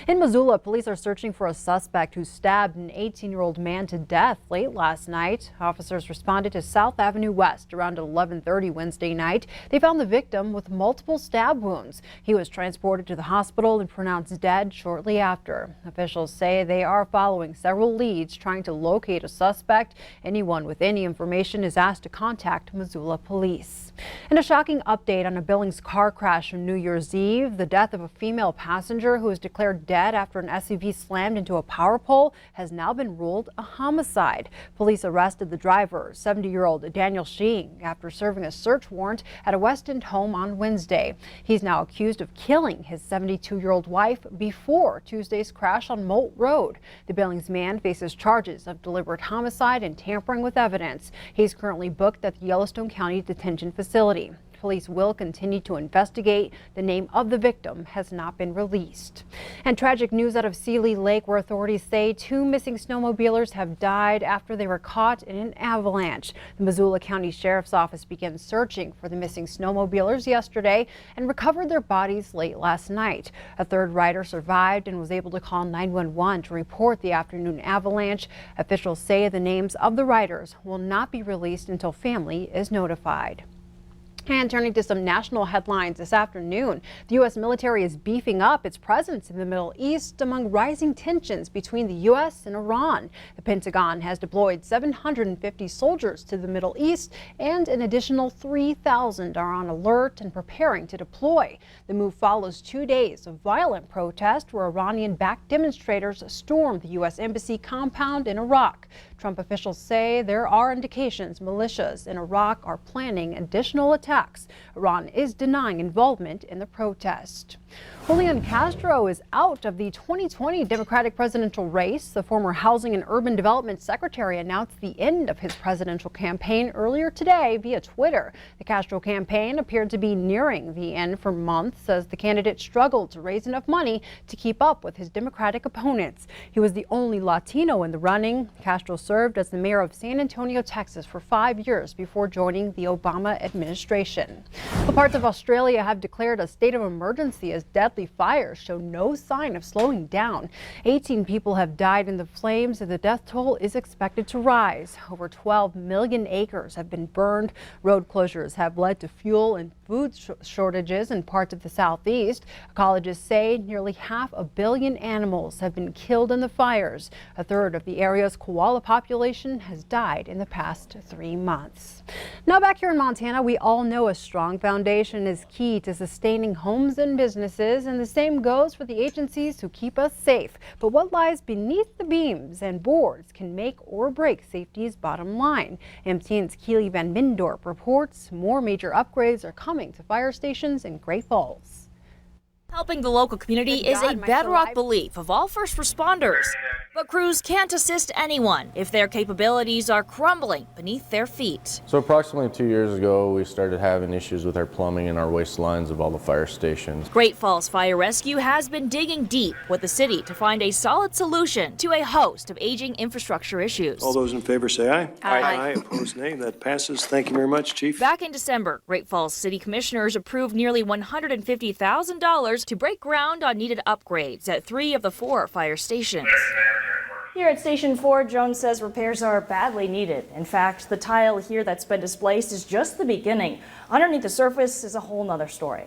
In Missoula, police are searching for a suspect who stabbed an 18-year-old man to death late last night. Officers responded to South Avenue West around 11:30 Wednesday night. They found the victim with multiple stab wounds. He was transported to the hospital and pronounced dead shortly after. Officials say they are following several leads trying to locate a suspect. Anyone with any information is asked to contact Missoula police. And a shocking update on a Billings car crash on New Year's Eve. The death of a female passenger who was declared dead after an SUV slammed into a power pole has now been ruled a homicide. Police arrested the driver, 70-year-old Daniel Sheen, after serving a search warrant at a West End home on Wednesday. He's now accused of killing his 72-year-old wife before Tuesday's crash on Molt Road. The Billings man faces charges of deliberate homicide and tampering with evidence. He's currently booked at the Yellowstone County Detention Facility. Police will continue to investigate. The name of the victim has not been released. And tragic news out of Seeley Lake, where authorities say 2 missing snowmobilers have died after they were caught in an avalanche. The Missoula County Sheriff's Office began searching for the missing snowmobilers yesterday and recovered their bodies late last night. A third rider survived and was able to call 911 to report the afternoon avalanche. Officials say the names of the riders will not be released until family is notified. And turning to some national headlines this afternoon, the U.S. military is beefing up its presence in the Middle East among rising tensions between the U.S. and Iran. The Pentagon has deployed 750 soldiers to the Middle East, and an additional 3,000 are on alert and preparing to deploy. The move follows 2 days of violent protest where Iranian-backed demonstrators stormed the U.S. Embassy compound in Iraq. Trump officials say there are indications militias in Iraq are planning additional attacks. Iran is denying involvement in the protest. Julian Castro is out of the 2020 Democratic presidential race. The former Housing and Urban Development Secretary announced the end of his presidential campaign earlier today via Twitter. The Castro campaign appeared to be nearing the end for months as the candidate struggled to raise enough money to keep up with his Democratic opponents. He was the only Latino in the running. Castro served as the mayor of San Antonio, Texas for 5 years before joining the Obama administration. The parts of Australia have declared a state of emergency as deadly fires show no sign of slowing down. 18 people have died in the flames and the death toll is expected to rise. Over 12 million acres have been burned. Road closures have led to fuel and food shortages in parts of the southeast. Ecologists say nearly 500 million animals have been killed in the fires. A third of the area's koala population has died in the past 3 months. Now back here in Montana, we all know a strong foundation is key to sustaining homes and businesses, and the same goes for the agencies who keep us safe. But what lies beneath the beams and boards can make or break safety's bottom line. MTN's Keely Van Mindorp reports more major upgrades are coming to fire stations in Great Falls. Helping the local community is a bedrock belief of all first responders. But crews can't assist anyone if their capabilities are crumbling beneath their feet. So approximately 2 years ago, we started having issues with our plumbing and our waste lines of all the fire stations. Great Falls Fire Rescue has been digging deep with the city to find a solid solution to a host of aging infrastructure issues. All those in favor say aye. Aye. Opposed, nay. That passes. Thank you very much, Chief. Back in December, Great Falls City Commissioners approved nearly $150,000 to break ground on needed upgrades at 3 of the 4 fire stations. Here at Station 4, Jones says repairs are badly needed. In fact, the tile here that's been displaced is just the beginning. Underneath the surface is a whole nother story.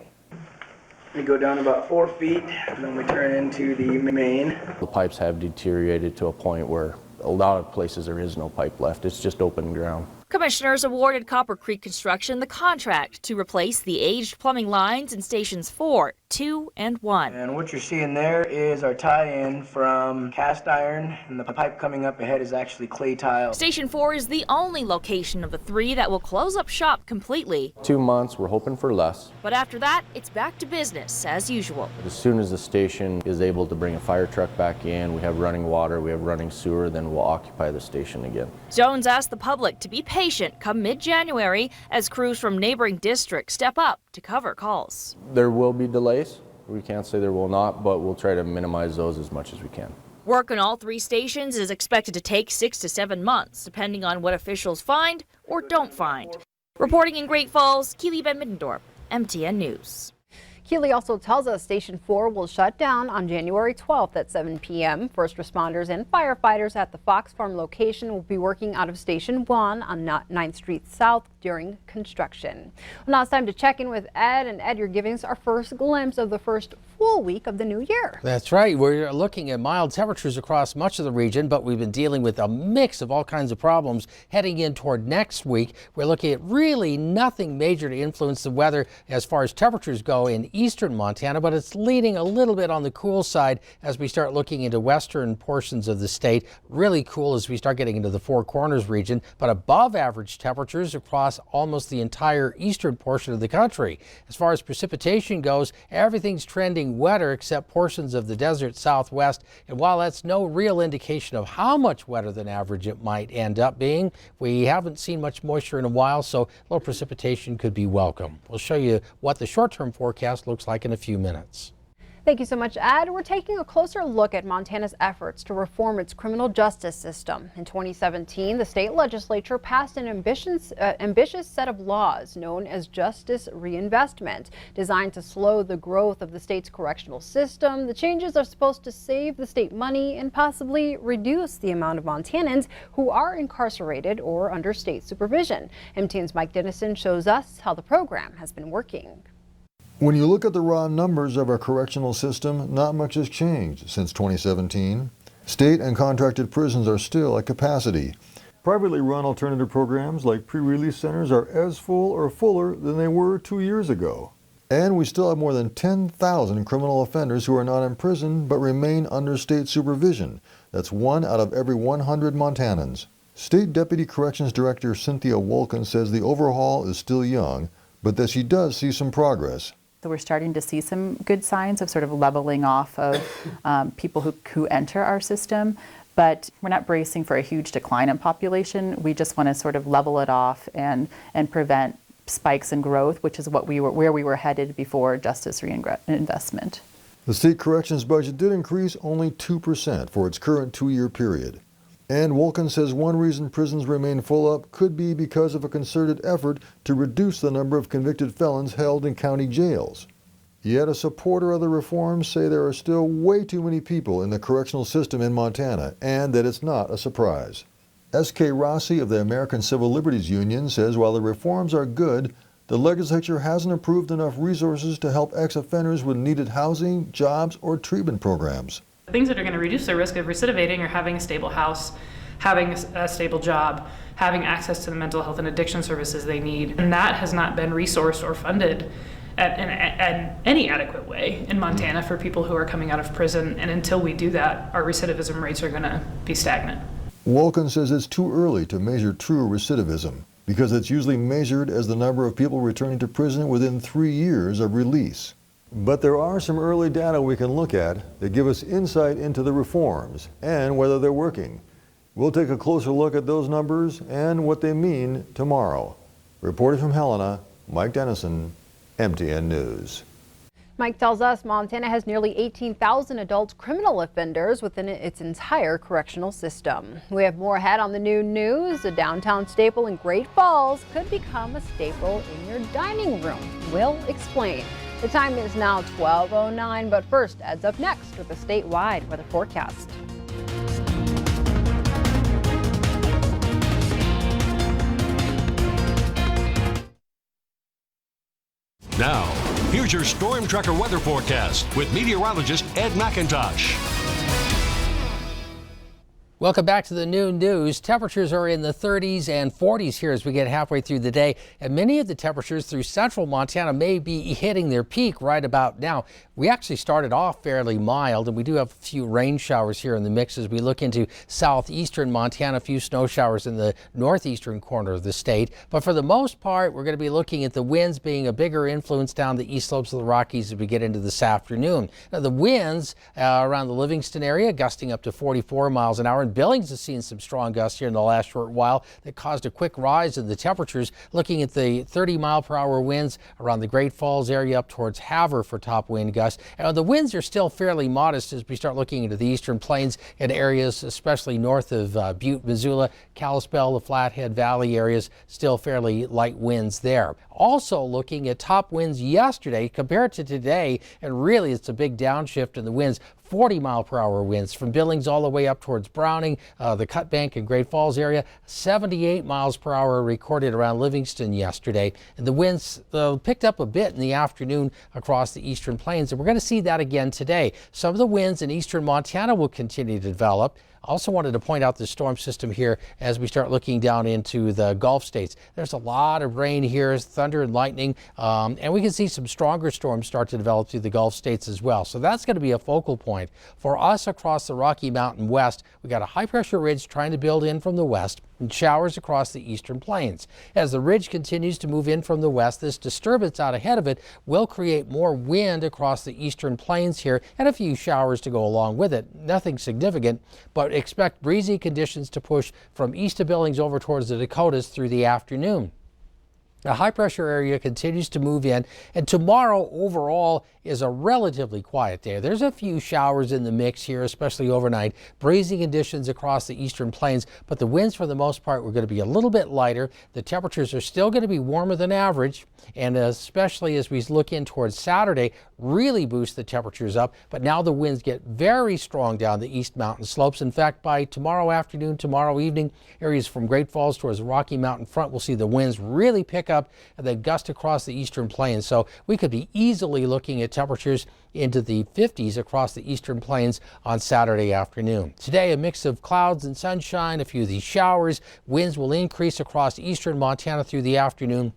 We go down about 4 feet, and then we turn into the main. The pipes have deteriorated to a point where a lot of places there is no pipe left. It's just open ground. Commissioners awarded Copper Creek Construction the contract to replace the aged plumbing lines in Stations 4, 2, and 1. And what you're seeing there is our tie-in from cast iron, and the pipe coming up ahead is actually clay tile. Station 4 is the only location of the 3 that will close up shop completely. 2 months, we're hoping for less. But after that, it's back to business as usual. As soon as the station is able to bring a fire truck back in, we have running water, we have running sewer, then we'll occupy the station again. Jones asked the public to be patient come mid-January as crews from neighboring districts step up to cover calls. There will be delays. We can't say there will not, but we'll try to minimize those as much as we can. Work on all 3 stations is expected to take 6 to 7 months, depending on what officials find or don't find. Reporting in Great Falls, Keely Van Middendorp, MTN News. Keeley also tells us Station 4 will shut down on January 12th at 7 p.m. First responders and firefighters at the Fox Farm location will be working out of Station 1 on 9th Street South during construction. Well, now it's time to check in with Ed. And Ed, you're giving us our first glimpse of the first full week of the new year. That's right. We're looking at mild temperatures across much of the region, but we've been dealing with a mix of all kinds of problems heading in toward next week. We're looking at really nothing major to influence the weather as far as temperatures go in eastern Montana, but it's leaning a little bit on the cool side as we start looking into western portions of the state. Really cool as we start getting into the Four Corners region, but above average temperatures across almost the entire eastern portion of the country. As far as precipitation goes, everything's trending wetter except portions of the desert southwest. And while that's no real indication of how much wetter than average it might end up being, we haven't seen much moisture in a while, so a little precipitation could be welcome. We'll show you what the short-term forecast looks like in a few minutes. Thank you so much, Ed. We're taking a closer look at Montana's efforts to reform its criminal justice system. In 2017, the state legislature passed an ambitious set of laws known as Justice Reinvestment, designed to slow the growth of the state's correctional system. The changes are supposed to save the state money and possibly reduce the amount of Montanans who are incarcerated or under state supervision. MTN's Mike Dennison shows us how the program has been working. When you look at the raw numbers of our correctional system, not much has changed since 2017. State and contracted prisons are still at capacity. Privately run alternative programs like pre-release centers are as full or fuller than they were 2 years ago. And we still have more than 10,000 criminal offenders who are not in prison but remain under state supervision. That's 1 out of every 100 Montanans. State Deputy Corrections Director Cynthia Wolkin says the overhaul is still young, but that she does see some progress. So we're starting to see some good signs of sort of leveling off of people who enter our system, but we're not bracing for a huge decline in population. We just want to sort of level it off and prevent spikes in growth, which is where we were headed before Justice Reinvestment. The state corrections budget did increase only 2% for its current 2-year period. And Wolkin says one reason prisons remain full up could be because of a concerted effort to reduce the number of convicted felons held in county jails. Yet a supporter of the reforms say there are still way too many people in the correctional system in Montana, and that it's not a surprise. S.K. Rossi of the American Civil Liberties Union says while the reforms are good, the legislature hasn't approved enough resources to help ex-offenders with needed housing, jobs, or treatment programs. Things that are going to reduce their risk of recidivating are having a stable house, having a stable job, having access to the mental health and addiction services they need. And that has not been resourced or funded in any adequate way in Montana for people who are coming out of prison. And until we do that, our recidivism rates are going to be stagnant. Wolkin says it's too early to measure true recidivism because it's usually measured as the number of people returning to prison within 3 years of release. But there are some early data we can look at that give us insight into the reforms and whether they're working. We'll take a closer look at those numbers and what they mean tomorrow. Reporting from Helena, Mike Dennison, MTN News. Mike tells us Montana has nearly 18,000 adult criminal offenders within its entire correctional system. We have more ahead on the noon news. A downtown staple in Great Falls could become a staple in your dining room. We'll explain. The time is now 12:09, but first, Ed's up next with a statewide weather forecast. Now, here's your Storm Tracker weather forecast with meteorologist Ed McIntosh. Welcome back to the noon news. Temperatures are in the 30s and 40s here as we get halfway through the day, and many of the temperatures through central Montana may be hitting their peak right about now. We actually started off fairly mild, and we do have a few rain showers here in the mix as we look into southeastern Montana, a few snow showers in the northeastern corner of the state. But for the most part, we're going to be looking at the winds being a bigger influence down the east slopes of the Rockies as we get into this afternoon. Now, the winds around the Livingston area gusting up to 44 miles an hour. Bighorn. Billings has seen some strong gusts here in the last short while that caused a quick rise in the temperatures. Looking at the 30-mile-per-hour winds around the Great Falls area up towards Havre for top wind gusts. And the winds are still fairly modest as we start looking into the eastern plains and areas, especially north of Butte, Missoula, Kalispell, the Flathead Valley areas, still fairly light winds there. Also looking at top winds yesterday compared to today, and really it's a big downshift in the winds. 40-mile-per-hour winds from Billings all the way up towards Browning, the Cut Bank and Great Falls area. 78 miles per hour recorded around Livingston yesterday. And the winds picked up a bit in the afternoon across the eastern plains, and we're going to see that again today. Some of the winds in eastern Montana will continue to develop. Also wanted to point out the storm system here as we start looking down into the Gulf states. There's a lot of rain here, thunder and lightning, and we can see some stronger storms start to develop through the Gulf states as well. So that's going to be a focal point for us across the Rocky Mountain West. We got a high pressure ridge trying to build in from the west and showers across the eastern plains. As the ridge continues to move in from the west, this disturbance out ahead of it will create more wind across the eastern plains here and a few showers to go along with it. Nothing significant, but expect breezy conditions to push from east of Billings over towards the Dakotas through the afternoon. The high pressure area continues to move in, and tomorrow overall is a relatively quiet day. There's a few showers in the mix here, especially overnight. Breezy conditions across the eastern plains, but the winds for the most part were going to be a little bit lighter. The temperatures are still going to be warmer than average, and especially as we look in towards Saturday, really boost the temperatures up. But now the winds get very strong down the east mountain slopes. In fact, by tomorrow afternoon, tomorrow evening, areas from Great Falls towards the Rocky Mountain front will see the winds really pick up and then gust across the eastern plains. So we could be easily looking at temperatures into the 50s across the eastern plains on Saturday afternoon. Today, a mix of clouds and sunshine, a few of these showers. Winds will increase across eastern Montana through the afternoon.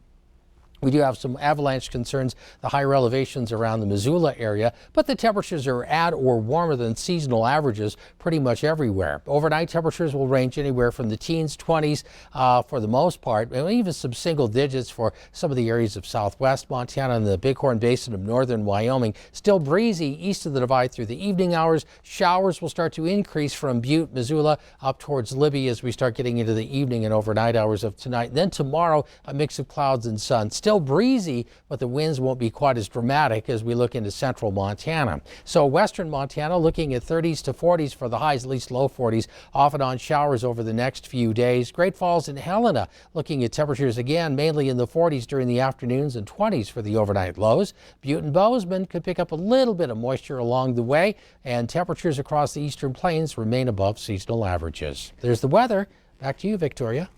We do have some avalanche concerns, the higher elevations around the Missoula area, but the temperatures are at or warmer than seasonal averages pretty much everywhere. Overnight temperatures will range anywhere from the teens, 20s for the most part, and even some single digits for some of the areas of southwest Montana and the Bighorn Basin of northern Wyoming. Still breezy east of the divide through the evening hours. Showers will start to increase from Butte, Missoula, up towards Libby as we start getting into the evening and overnight hours of tonight. And then tomorrow, a mix of clouds and sun. Still breezy, but the winds won't be quite as dramatic as we look into central Montana. So western Montana looking at 30s to 40s for the highs, at least low 40s, off and on showers over the next few days. Great Falls and Helena looking at temperatures again mainly in the 40s during the afternoons and 20s for the overnight lows. Butte and Bozeman could pick up a little bit of moisture along the way, and temperatures across the eastern plains remain above seasonal averages. There's the weather. Back to you, Victoria.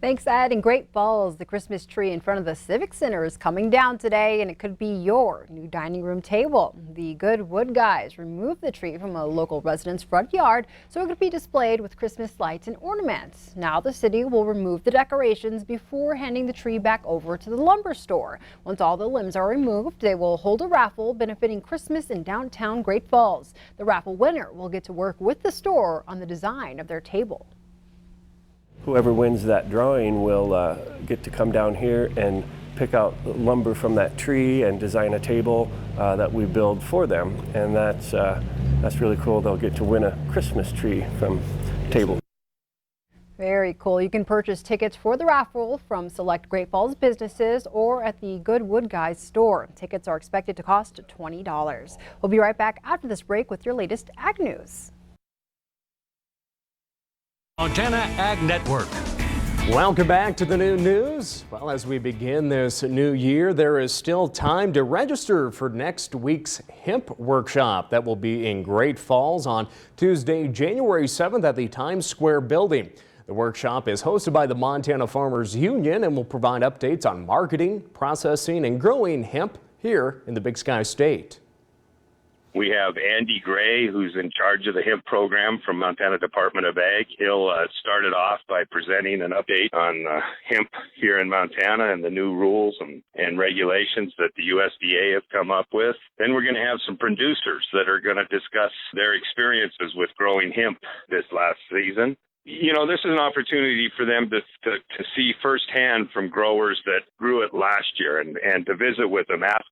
Thanks, Ed. In Great Falls, the Christmas tree in front of the Civic Center is coming down today, and it could be your new dining room table. The Good Wood guys removed the tree from a local resident's front yard so it could be displayed with Christmas lights and ornaments. Now the city will remove the decorations before handing the tree back over to the lumber store. Once all the limbs are removed, they will hold a raffle benefiting Christmas in downtown Great Falls. The raffle winner will get to work with the store on the design of their table. Whoever wins that drawing will get to come down here and pick out lumber from that tree and design a table that we build for them. And that's really cool. They'll get to win a Christmas tree from table. Very cool. You can purchase tickets for the raffle from select Great Falls businesses or at the Good Wood Guys store. Tickets are expected to cost $20. We'll be right back after this break with your latest ag news. Montana Ag Network. Welcome back to the new news. Well, as we begin this new year, there is still time to register for next week's Hemp Workshop that will be in Great Falls on Tuesday, January 7th at the Times Square building. The workshop is hosted by the Montana Farmers Union and will provide updates on marketing, processing, and growing hemp here in the Big Sky State. We have Andy Gray, who's in charge of the hemp program from Montana Department of Ag. He'll start it off by presenting an update on hemp here in Montana and the new rules and regulations that the USDA have come up with. Then we're going to have some producers that are going to discuss their experiences with growing hemp this last season. You know, this is an opportunity for them to see firsthand from growers that grew it last year and to visit with them, ask